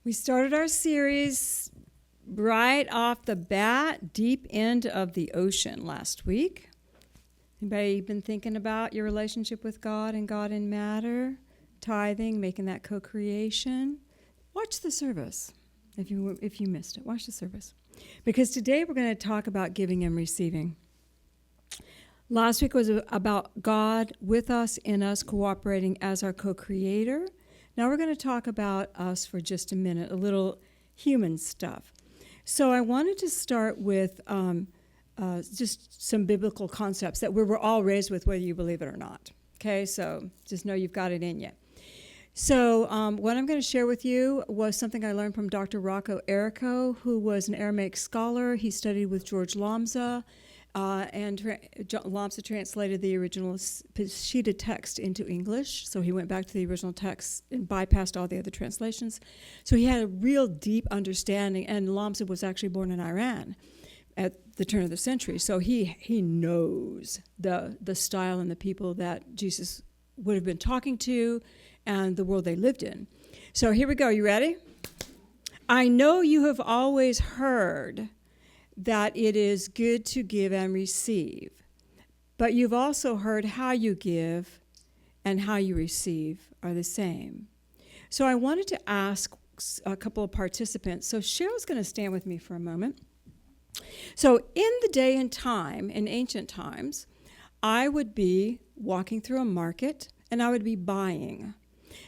We started our series right off the bat, deep end of the ocean last week. Anybody been thinking about your relationship with God and God in matter, tithing, making that co-creation? Watch the service if you missed it. Watch the service. Because today we're going to talk about giving and receiving. Last week was about God with us, in us, cooperating as our co-creator. Now we're going to talk about us for just a minute, a little human stuff. So I wanted to start with just some biblical concepts that we were all raised with, whether you believe it or not. Okay, so just know you've got it in you. So what I'm going to share with you was something I learned from Dr. Rocco Errico, who was an Aramaic scholar. He studied with George Lambza. Lambza translated the original Peshitta text into English, so he went back to the original text and bypassed all the other translations. So he had a real deep understanding, and Lambza was actually born in Iran at the turn of the century, so he knows the style and the people that Jesus would have been talking to and the world they lived in. So here we go. You ready? I know you have always heard that it is good to give and receive. But you've also heard how you give and how you receive are the same. So I wanted to ask a couple of participants. So Cheryl's going to stand with me for a moment. So in the day and time, in ancient times, I would be walking through a market and I would be buying.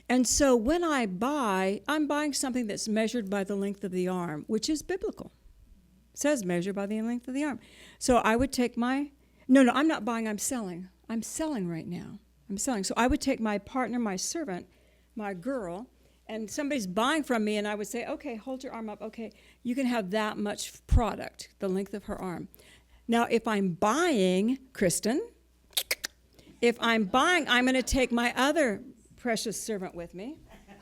And so when I buy, I'm buying something that's measured by the length of the arm, which is biblical. Says measure by the length of the arm. So I would take I'm not buying, I'm selling. I'm selling right now. I'm selling. So I would take my partner, my servant, my girl, and somebody's buying from me, and I would say, okay, hold your arm up. Okay, you can have that much product, the length of her arm. Now, if I'm buying, Kristen, I'm going to take my other precious servant with me. Here,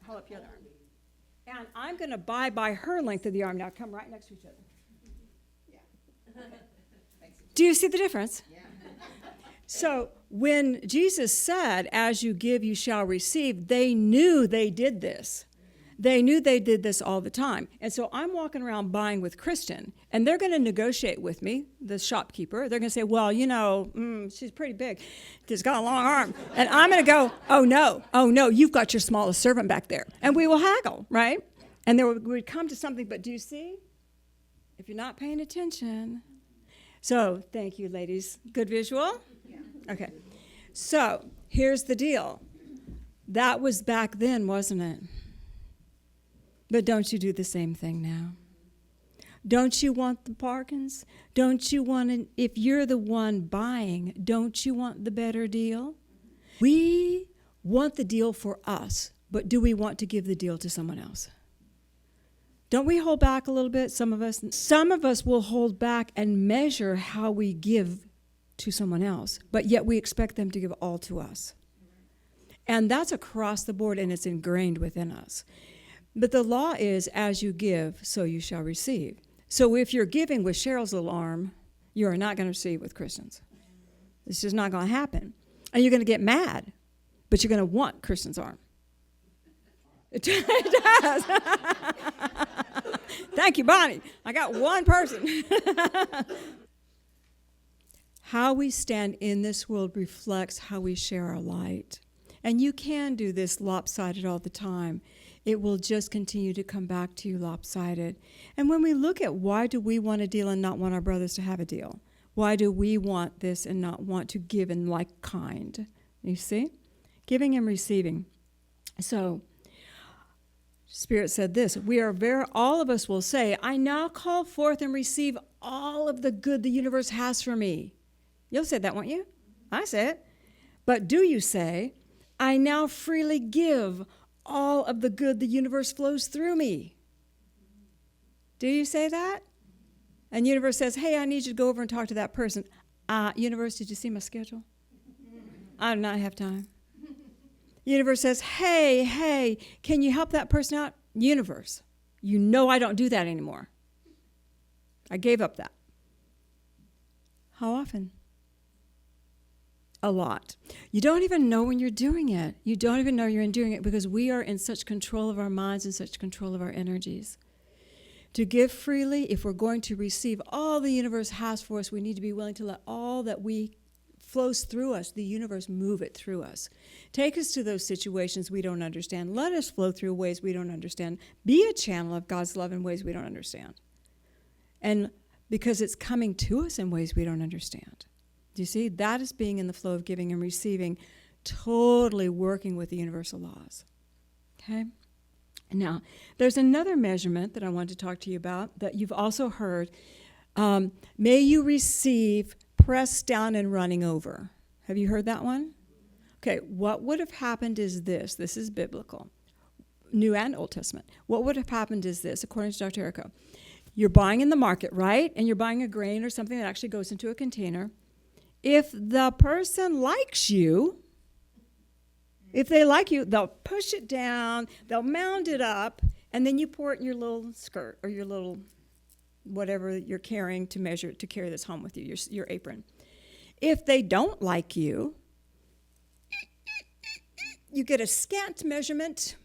hold up your other arm. And I'm going to buy by her length of the arm. Now come right next to each other. Yeah. Do you see the difference? Yeah. So when Jesus said, as you give, you shall receive, they knew they did this. They knew they did this all the time. And so I'm walking around buying with Kristen, and they're going to negotiate with me, the shopkeeper. They're going to say, well, she's pretty big. She's got a long arm. And I'm going to go, oh, no, you've got your smallest servant back there. And we will haggle, right? And there would come to something, but do you see? If you're not paying attention. So thank you, ladies. Good visual? Yeah. Okay. So here's the deal. That was back then, wasn't it? But don't you do the same thing now? Don't you want the bargains? Don't you want if you're the one buying, don't you want the better deal? We want the deal for us, but do we want to give the deal to someone else? Don't we hold back a little bit, some of us? Some of us will hold back and measure how we give to someone else, but yet we expect them to give all to us. And that's across the board, and it's ingrained within us. But the law is, as you give, so you shall receive. So if you're giving with Cheryl's little arm, you are not going to receive with Kristen's. It's just not going to happen. And you're going to get mad, but you're going to want Kristen's arm. It does. Thank you, Bonnie. I got one person. How we stand in this world reflects how we share our light. And you can do this lopsided all the time. It will just continue to come back to you lopsided. And when we look at why do we want a deal and not want our brothers to have a deal? Why do we want this and not want to give in like kind? You see? Giving and receiving. So, Spirit said this, all of us will say, I now call forth and receive all of the good the universe has for me. You'll say that, won't you? I say it. But do you say, I now freely give all of the good the universe flows through me? Do you say that? And universe says, hey, I need you to go over and talk to that person. Universe, did you see my schedule? I do not have time. Universe says, hey, can you help that person out? Universe, you know I don't do that anymore. I gave up that. How often? A lot. You don't even know when you're doing it. You don't even know you're doing it because we are in such control of our minds and such control of our energies. To give freely, if we're going to receive all the universe has for us, we need to be willing to let all that we flows through us, the universe, move it through us. Take us to those situations we don't understand. Let us flow through ways we don't understand. Be a channel of God's love in ways we don't understand. And because it's coming to us in ways we don't understand. Do you see? That is being in the flow of giving and receiving, totally working with the universal laws. Okay? Now, there's another measurement that I want to talk to you about that you've also heard. May you receive pressed down and running over. Have you heard that one? Okay, what would have happened is this. This is biblical, New and Old Testament. What would have happened is this, according to Dr. Erico. You're buying in the market, right? And you're buying a grain or something that actually goes into a container. If the person likes you, if they like you, they'll push it down, they'll mound it up, and then you pour it in your little skirt or your little whatever you're carrying to measure, to carry this home with you, your apron. If they don't like you, you get a scant measurement.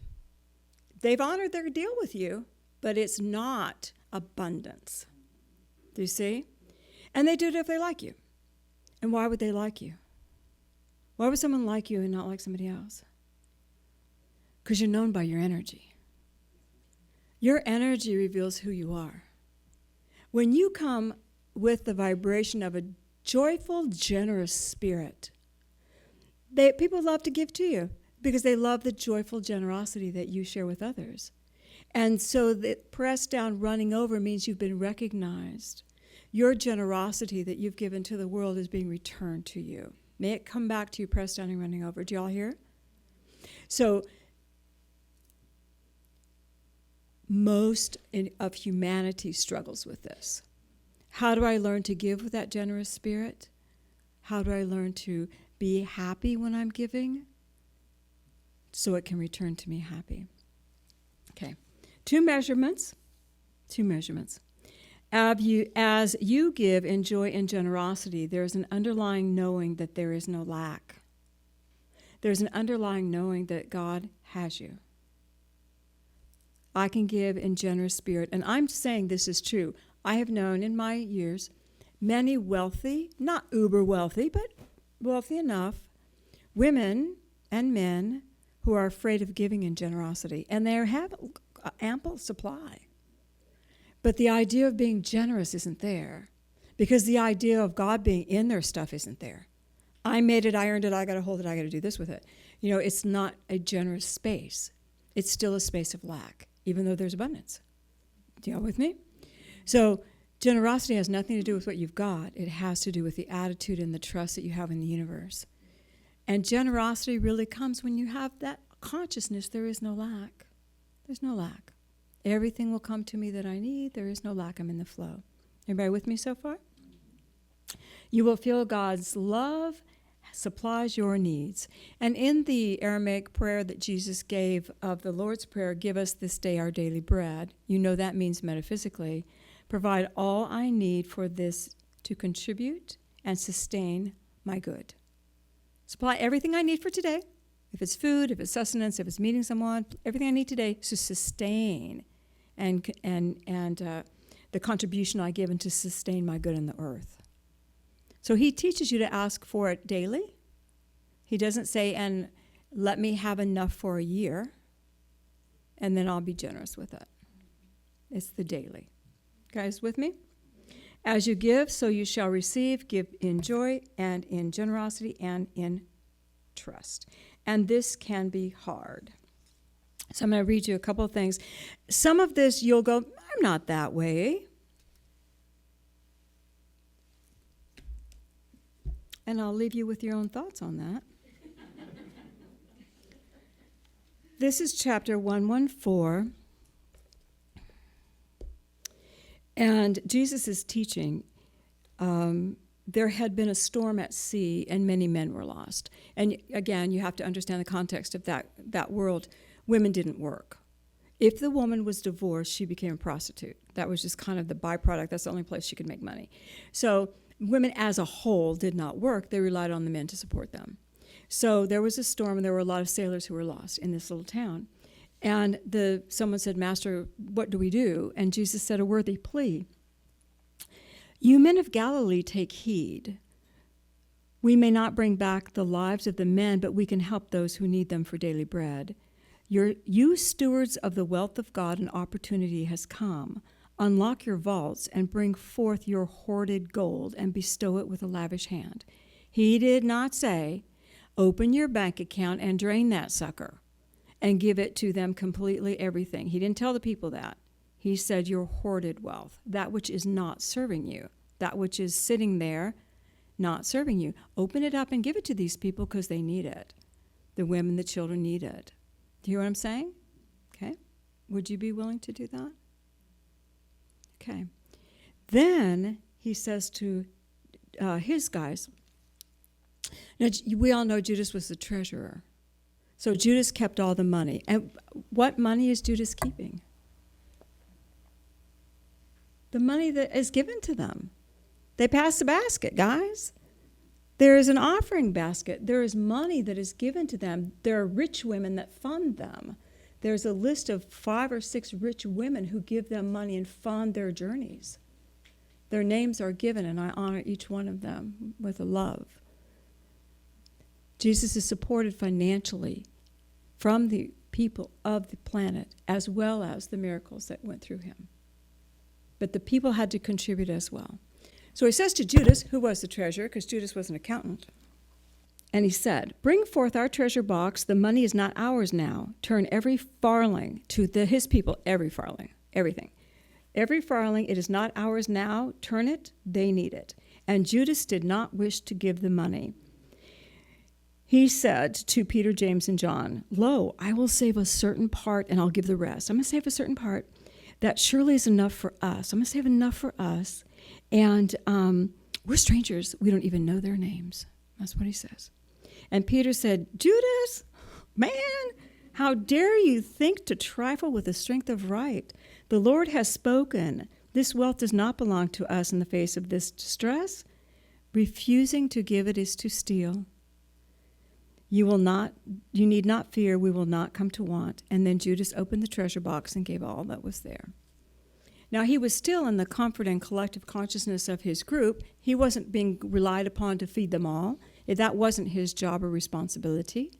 They've honored their deal with you, but it's not abundance. Do you see? And they do it if they like you. And why would they like you? Why would someone like you and not like somebody else? Because you're known by your energy. Your energy reveals who you are. When you come with the vibration of a joyful, generous spirit, people love to give to you because they love the joyful generosity that you share with others. And so the pressed down, running over means you've been recognized. Your generosity that you've given to the world is being returned to you. May it come back to you, pressed down and running over. Do y'all hear? So most of humanity struggles with this. How do I learn to give with that generous spirit? How do I learn to be happy when I'm giving so it can return to me happy? Okay. Two measurements. As you give in joy and generosity, there's an underlying knowing that there is no lack. There's an underlying knowing that God has you. I can give in generous spirit. And I'm saying this is true. I have known in my years many wealthy, not uber wealthy, but wealthy enough, women and men who are afraid of giving in generosity. And they have ample supply. But the idea of being generous isn't there because the idea of God being in their stuff isn't there. I made it, I earned it, I got to hold it, I got to do this with it. You know, it's not a generous space. It's still a space of lack, even though there's abundance. Do y'all with me? So generosity has nothing to do with what you've got. It has to do with the attitude and the trust that you have in the universe. And generosity really comes when you have that consciousness there is no lack. There's no lack. Everything will come to me that I need. There is no lack. I'm in the flow. Everybody with me so far? You will feel God's love supplies your needs. And in the Aramaic prayer that Jesus gave of the Lord's Prayer, give us this day our daily bread, you know that means metaphysically, provide all I need for this to contribute and sustain my good. Supply everything I need for today. If it's food, if it's sustenance, if it's meeting someone, everything I need today to sustain and the contribution I give and to sustain my good in the earth. So he teaches you to ask for it daily. He doesn't say, and let me have enough for a year, and then I'll be generous with it. It's the daily. Guys, with me? As you give, so you shall receive. Give in joy and in generosity and in trust. And this can be hard. So I'm going to read you a couple of things. Some of this you'll go, I'm not that way. And I'll leave you with your own thoughts on that. This is chapter 114. And Jesus is teaching. There had been a storm at sea, and many men were lost. And again, you have to understand the context of that world. Women didn't work. If the woman was divorced, she became a prostitute. That was just kind of the byproduct. That's the only place she could make money. So women as a whole did not work. They relied on the men to support them. So there was a storm, and there were a lot of sailors who were lost in this little town. And someone said, Master, what do we do? And Jesus said a worthy plea. You men of Galilee, take heed. We may not bring back the lives of the men, but we can help those who need them for daily bread. You stewards of the wealth of God, an opportunity has come. Unlock your vaults and bring forth your hoarded gold and bestow it with a lavish hand. He did not say, open your bank account and drain that sucker and give it to them completely everything. He didn't tell the people that. He said your hoarded wealth, that which is not serving you, that which is sitting there not serving you. Open it up and give it to these people because they need it. The women, the children need it. Do you hear what I'm saying? Okay. Would you be willing to do that? Okay. Then he says to his guys, now we all know Judas was the treasurer. So Judas kept all the money. And what money is Judas keeping? The money that is given to them. They pass the basket, guys. There is an offering basket. There is money that is given to them. There are rich women that fund them. There's a list of 5 or 6 rich women who give them money and fund their journeys. Their names are given, and I honor each one of them with a love. Jesus is supported financially from the people of the planet, as well as the miracles that went through him. But the people had to contribute as well. So he says to Judas, who was the treasurer, because Judas was an accountant, and he said, bring forth our treasure box. The money is not ours now. Turn every farthing to his people, every farthing, everything. Every farthing, it is not ours now. Turn it, they need it. And Judas did not wish to give the money. He said to Peter, James, and John, lo, I will save a certain part, and I'll give the rest. I'm going to save a certain part. That surely is enough for us. I'm going to save enough for us. And we're strangers. We don't even know their names. That's what he says. And Peter said, Judas, man, how dare you think to trifle with the strength of right? The Lord has spoken. This wealth does not belong to us in the face of this distress. Refusing to give it is to steal. You need not fear, we will not come to want. And then Judas opened the treasure box and gave all that was there. Now, he was still in the comfort and collective consciousness of his group. He wasn't being relied upon to feed them all. That wasn't his job or responsibility.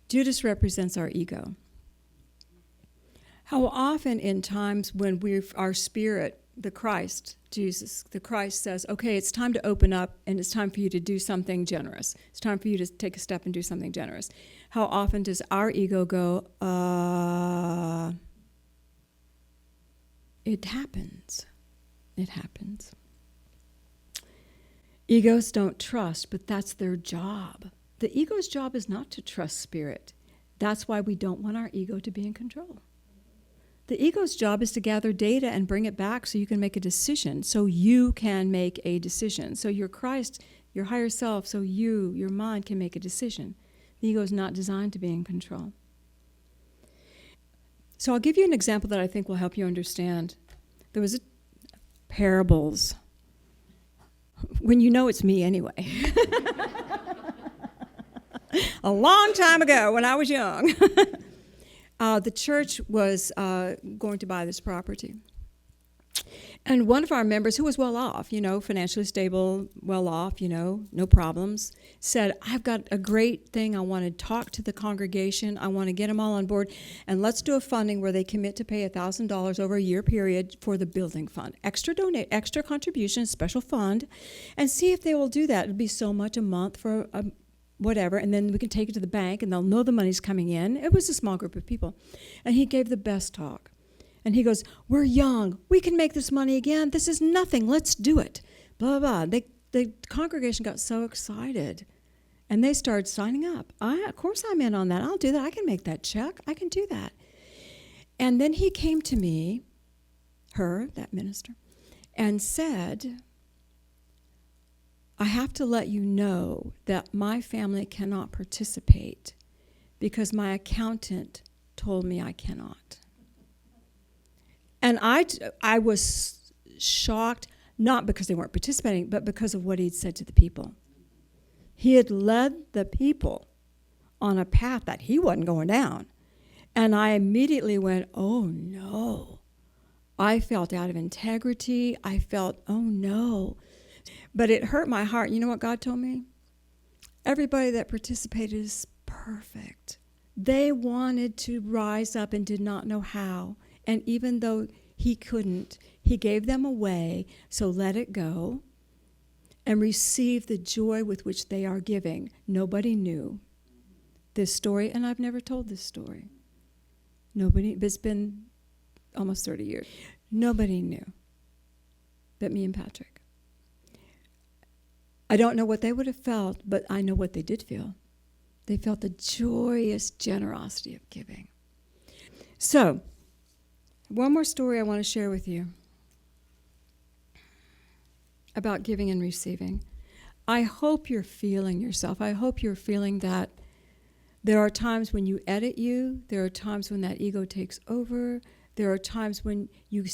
Judas represents our ego. How often in times when our spirit, the Christ, Jesus, the Christ says, okay, it's time to open up and it's time for you to do something generous. It's time for you to take a step and do something generous. How often does our ego go, It happens. It happens. Egos don't trust, but that's their job. The ego's job is not to trust spirit. That's why we don't want our ego to be in control. The ego's job is to gather data and bring it back so you can make a decision, so you can make a decision. So your Christ, your higher self, so your mind can make a decision. The ego is not designed to be in control. So I'll give you an example that I think will help you understand. There was parables. When you know it's me anyway. A long time ago when I was young. The church was going to buy this property. And one of our members, who was well off, financially stable, well off, no problems, said, I've got a great thing. I want to talk to the congregation. I want to get them all on board. And let's do a funding where they commit to pay $1,000 over a year period for the building fund. Extra contribution, special fund, and see if they will do that. It'll be so much a month for whatever, and then we can take it to the bank, and they'll know the money's coming in. It was a small group of people. And he gave the best talk. And he goes, we're young. We can make this money again. This is nothing. Let's do it. Blah, blah, blah. The congregation got so excited. And they started signing up. Of course I'm in on that. I'll do that. I can make that check. I can do that. And then he came to me, that minister, and said, I have to let you know that my family cannot participate because my accountant told me I cannot. And I was shocked. not because they weren't participating, but because of what he'd said to the people. He had led the people on a path that he wasn't going down. And I immediately went, oh no. I felt out of integrity. I felt, oh no. But it hurt my heart. You know what God told me? Everybody that participated is perfect. They wanted to rise up and did not know how. And even though he couldn't, he gave them a way. So let it go and receive the joy with which they are giving. Nobody knew this story, and I've never told this story. Nobody, it's been almost 30 years. Nobody knew but me and Patrick. I don't know what they would have felt, but I know what they did feel. They felt the joyous generosity of giving. So, one more story I want to share with you about giving and receiving. I hope you're feeling yourself. I hope you're feeling that there are times when you edit you. There are times when that ego takes over. There are times when you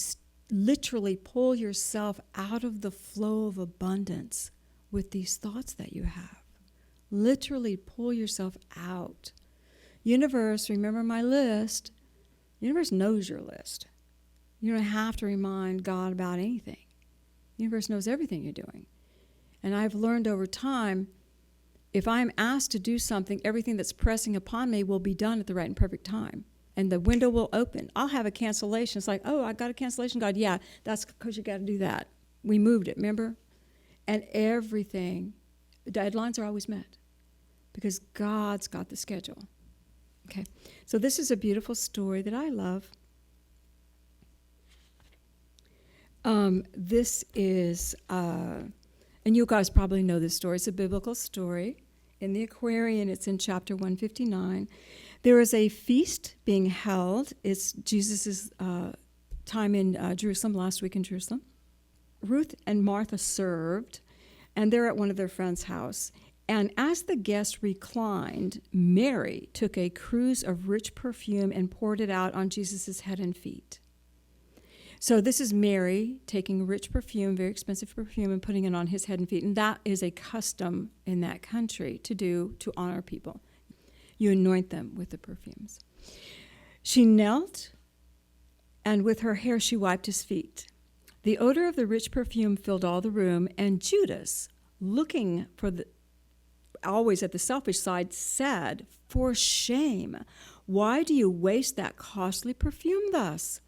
literally pull yourself out of the flow of abundance with these thoughts that you have. Literally pull yourself out. Universe, remember my list. Universe knows your list. You don't have to remind God about anything. Universe knows everything you're doing. And I've learned over time, if I'm asked to do something, everything that's pressing upon me will be done at the right and perfect time. And the window will open. I'll have a cancellation. It's like, oh, I got a cancellation. God, yeah, that's because you got to do that. We moved it, remember? And everything, deadlines are always met because God's got the schedule. Okay, so this is a beautiful story that I love. This is, and you guys probably know this story. It's a biblical story. In the Aquarian, it's in chapter 159. There is a feast being held. It's Jesus' time in Jerusalem, last week in Jerusalem. Ruth and Martha served, and they're at one of their friends' house. And as the guests reclined, Mary took a cruse of rich perfume and poured it out on Jesus' head and feet. So this is Mary taking rich perfume, very expensive perfume, and putting it on his head and feet. And that is a custom in that country to do to honor people. You anoint them with the perfumes. She knelt, and with her hair she wiped his feet. The odor of the rich perfume filled all the room, and Judas, looking for always at the selfish side, said, "For shame, why do you waste that costly perfume thus?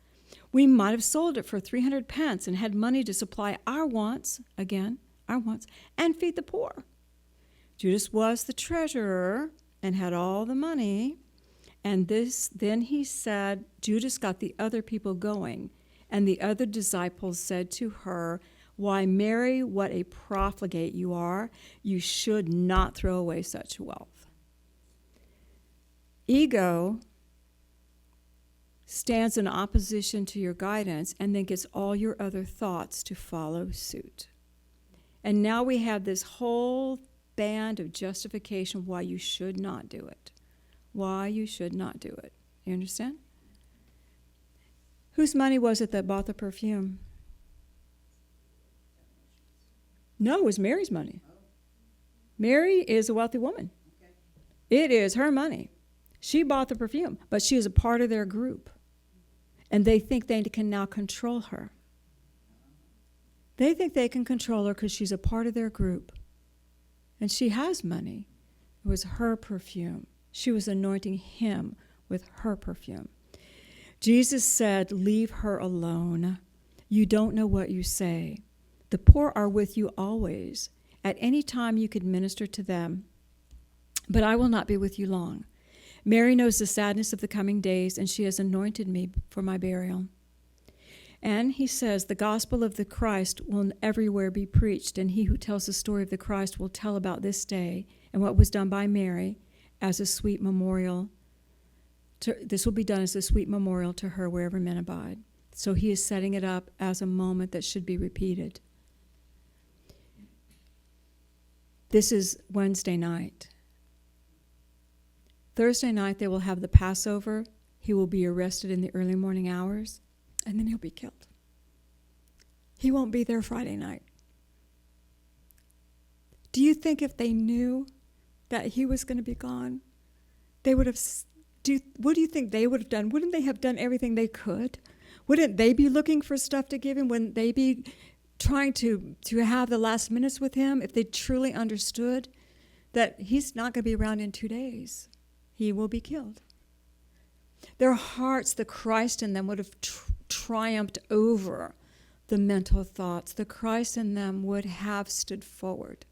We might have sold it for 300 pence and had money to supply our wants, and feed the poor." Judas was the treasurer and had all the money. And then he said, Judas got the other people going. And the other disciples said to her, "Why, Mary, what a profligate you are. You should not throw away such wealth." Ego stands in opposition to your guidance and then gets all your other thoughts to follow suit. And now we have this whole band of justification why you should not do it. Why you should not do it. You understand? Whose money was it that bought the perfume? No, it was Mary's money. Mary is a wealthy woman. It is her money. She bought the perfume, but she is a part of their group. And they think they can now control her. They think they can control her because she's a part of their group. And she has money. It was her perfume. She was anointing him with her perfume. Jesus said, "Leave her alone. You don't know what you say. The poor are with you always. At any time you could minister to them. But I will not be with you long. Mary knows the sadness of the coming days, and she has anointed me for my burial." And he says, the gospel of the Christ will everywhere be preached, and he who tells the story of the Christ will tell about this day and what was done by Mary as a sweet memorial. This will be done as a sweet memorial to her wherever men abide. So he is setting it up as a moment that should be repeated. This is Wednesday night. Thursday night, they will have the Passover. He will be arrested in the early morning hours, and then he'll be killed. He won't be there Friday night. Do you think if they knew that he was going to be gone, they would have, what do you think they would have done? Wouldn't they have done everything they could? Wouldn't they be looking for stuff to give him? Wouldn't they be trying to have the last minutes with him if they truly understood that he's not going to be around in 2 days? He will be killed. Their hearts, the Christ in them, would have triumphed over the mental thoughts. The Christ in them would have stood forward.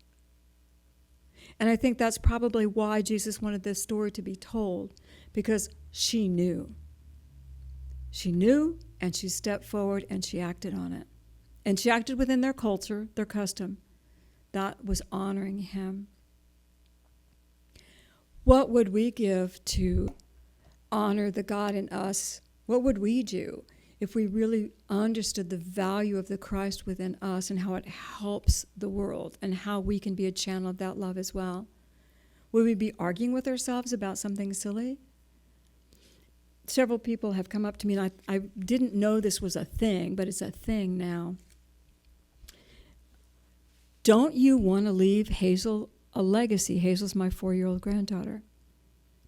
And I think that's probably why Jesus wanted this story to be told, because she knew. She knew, and she stepped forward, and she acted on it. And she acted within their culture, their custom. That was honoring him. What would we give to honor the God in us? What would we do if we really understood the value of the Christ within us and how it helps the world and how we can be a channel of that love as well? Would we be arguing with ourselves about something silly? Several people have come up to me, and I didn't know this was a thing, but it's a thing now. Don't you want to leave Hazel a legacy? Hazel's my 4-year-old granddaughter.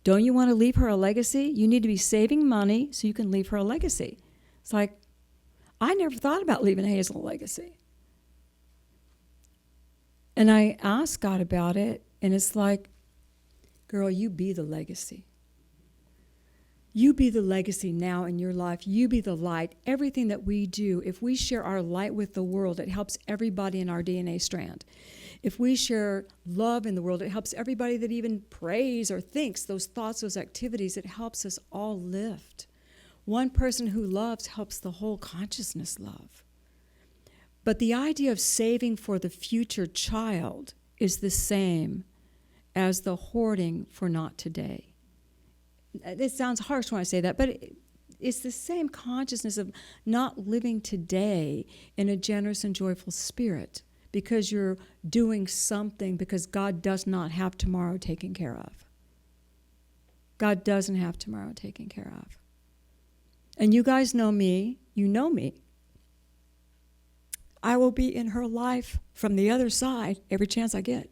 Don't you want to leave her a legacy? You need to be saving money so you can leave her a legacy. It's like, I never thought about leaving Hazel a legacy. And I asked God about it, and it's like, girl, you be the legacy. You be the legacy now in your life. You be the light. Everything that we do, if we share our light with the world, it helps everybody in our DNA strand. If we share love in the world, it helps everybody that even prays or thinks those thoughts, those activities. It helps us all lift. One person who loves helps the whole consciousness love. But the idea of saving for the future child is the same as the hoarding for not today. It sounds harsh when I say that, but it's the same consciousness of not living today in a generous and joyful spirit because you're doing something because God does not have tomorrow taken care of. God doesn't have tomorrow taken care of. And you guys know me. You know me. I will be in her life from the other side every chance I get.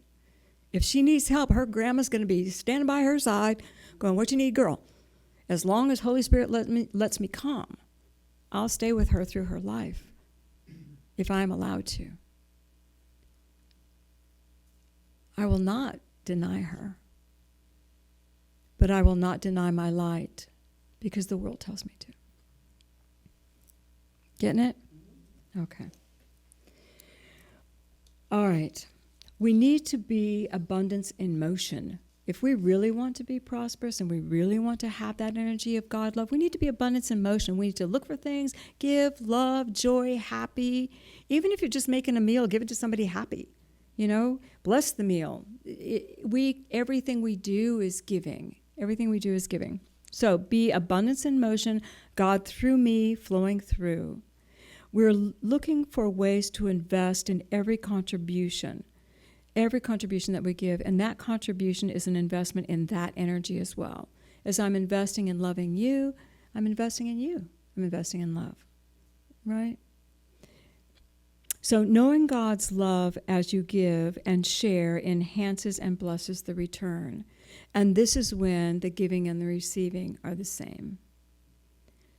If she needs help, her grandma's going to be standing by her side going, what you need, girl? As long as Holy Spirit lets me come, I'll stay with her through her life if I'm allowed to. I will not deny her, but I will not deny my light because the world tells me to. Getting it? Okay. All right. We need to be abundance in motion. If we really want to be prosperous and we really want to have that energy of God love, we need to be abundance in motion. We need to look for things, give, love, joy, happy. Even if you're just making a meal, give it to somebody happy. You know, bless the meal. Everything we do is giving. Everything we do is giving. So be abundance in motion, God through me, flowing through. We're looking for ways to invest in every contribution that we give, and that contribution is an investment in that energy as well. As I'm investing in loving you, I'm investing in you. I'm investing in love, right? So knowing God's love as you give and share enhances and blesses the return. And this is when the giving and the receiving are the same.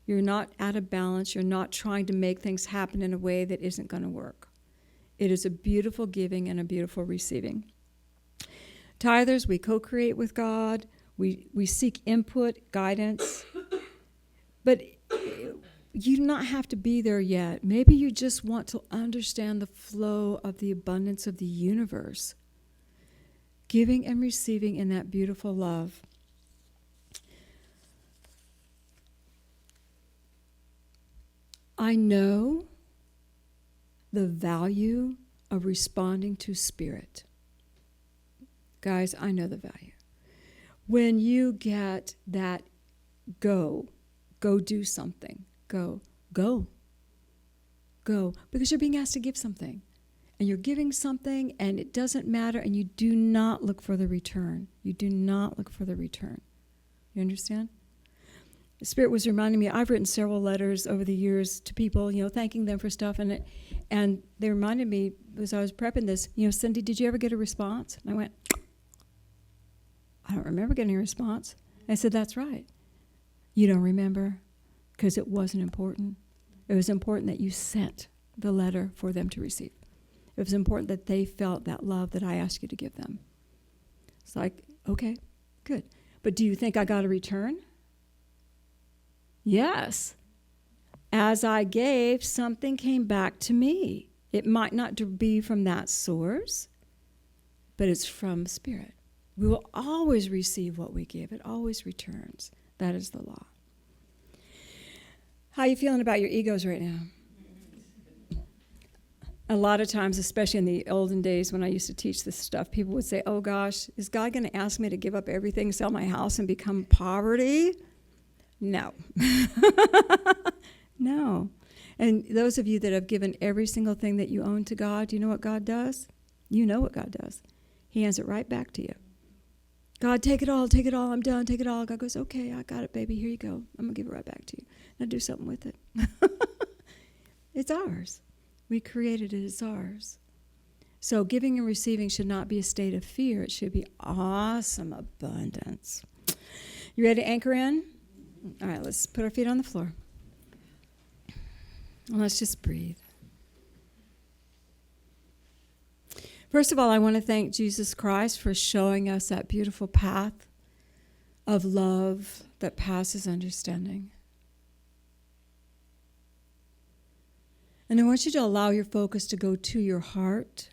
You're not out of balance. You're not trying to make things happen in a way that isn't going to work. It is a beautiful giving and a beautiful receiving. Tithers, we co-create with God. We seek input, guidance. But you do not have to be there yet. Maybe you just want to understand the flow of the abundance of the universe. Giving and receiving in that beautiful love. I know the value of responding to spirit. Guys, I know the value. When you get that go do something, go. Because you're being asked to give something. And you're giving something and it doesn't matter and you do not look for the return. You do not look for the return. You understand? The Spirit was reminding me, I've written several letters over the years to people, thanking them for stuff. And they reminded me, as I was prepping this, Cindy, did you ever get a response? And I went, I don't remember getting a response. I said, that's right. You don't remember because it wasn't important. It was important that you sent the letter for them to receive. It was important that they felt that love that I asked you to give them. It's like, okay, good. But do you think I got a return? Yes. As I gave, something came back to me. It might not be from that source, but it's from Spirit. We will always receive what we give. It always returns. That is the law. How are you feeling about your egos right now? A lot of times, especially in the olden days when I used to teach this stuff, people would say, oh gosh, is God going to ask me to give up everything, sell my house, and become poverty? No. No. And those of you that have given every single thing that you own to God, you know what God does? You know what God does. He hands it right back to you. God, take it all, I'm done, take it all. God goes, okay, I got it, baby, here you go. I'm going to give it right back to you. Now do something with it. It's ours. We created it, it's ours. So giving and receiving should not be a state of fear. It should be awesome abundance. You ready to anchor in? All right, let's put our feet on the floor. And let's just breathe. First of all, I want to thank Jesus Christ for showing us that beautiful path of love that passes understanding. And I want you to allow your focus to go to your heart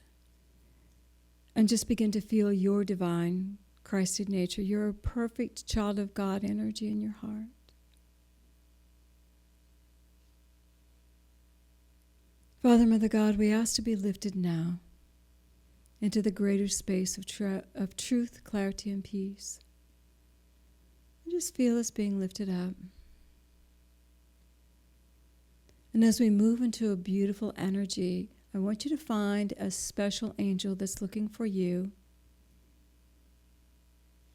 and just begin to feel your divine Christed nature, your perfect child of God energy in your heart. Father, Mother God, we ask to be lifted now into the greater space of truth, clarity, and peace. And just feel us being lifted up. And as we move into a beautiful energy, I want you to find a special angel that's looking for you.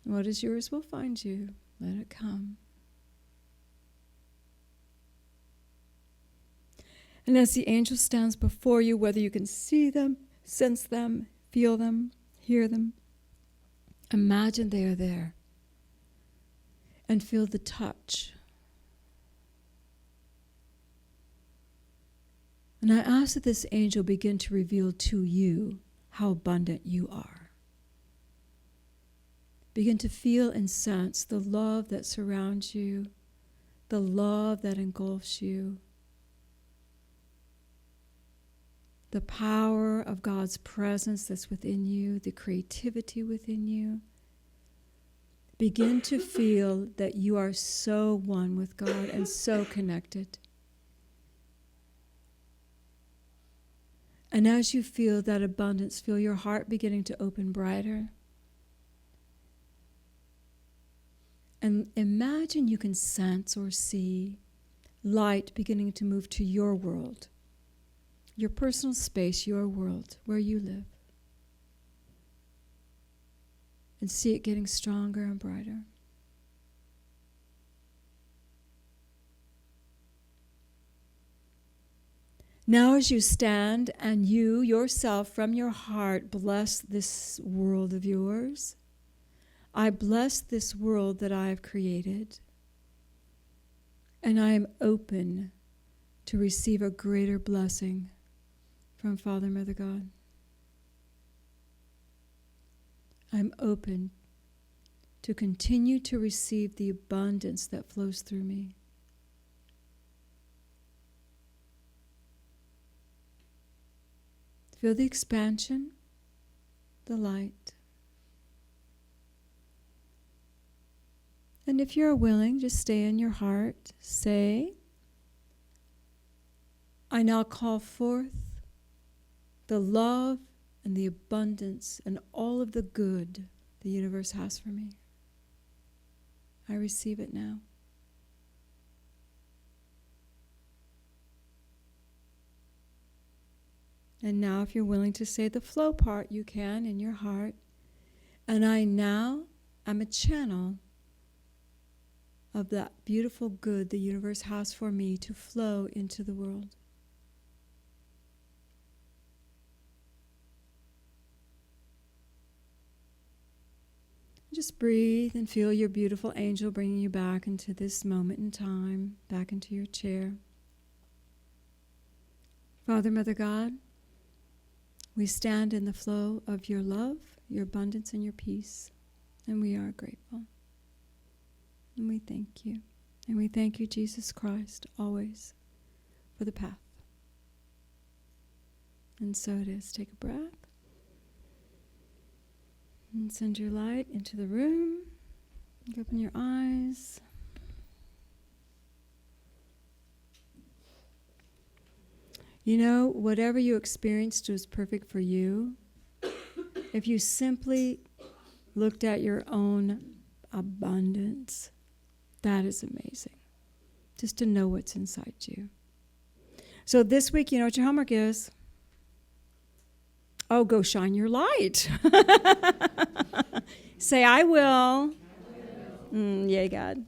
What is yours will find you. Let it come. And as the angel stands before you, whether you can see them, sense them, feel them, hear them, imagine they are there. And feel the touch. And I ask that this angel begin to reveal to you how abundant you are. Begin to feel and sense the love that surrounds you, the love that engulfs you, the power of God's presence that's within you, the creativity within you. Begin to feel that you are so one with God and so connected. And as you feel that abundance, feel your heart beginning to open brighter. And imagine you can sense or see light beginning to move to your world, your personal space, your world, where you live. And see it getting stronger and brighter. Now as you stand and you yourself from your heart bless this world of yours, I bless this world that I have created, and I am open to receive a greater blessing from Father, Mother God. I'm open to continue to receive the abundance that flows through me. Feel the expansion, the light. And if you're willing, just stay in your heart. Say, I now call forth the love and the abundance and all of the good the universe has for me. I receive it now. And now if you're willing to say the flow part, you can in your heart. And I now am a channel of that beautiful good the universe has for me to flow into the world. Just breathe and feel your beautiful angel bringing you back into this moment in time, back into your chair. Father, Mother God, we stand in the flow of your love, your abundance, and your peace, and we are grateful. And we thank you. And we thank you, Jesus Christ, always for the path. And so it is. Take a breath. And send your light into the room. Open your eyes. You know, whatever you experienced was perfect for you. If you simply looked at your own abundance, that is amazing. Just to know what's inside you. So this week, you know what your homework is? Oh, go shine your light. Say, I will. Yay, God.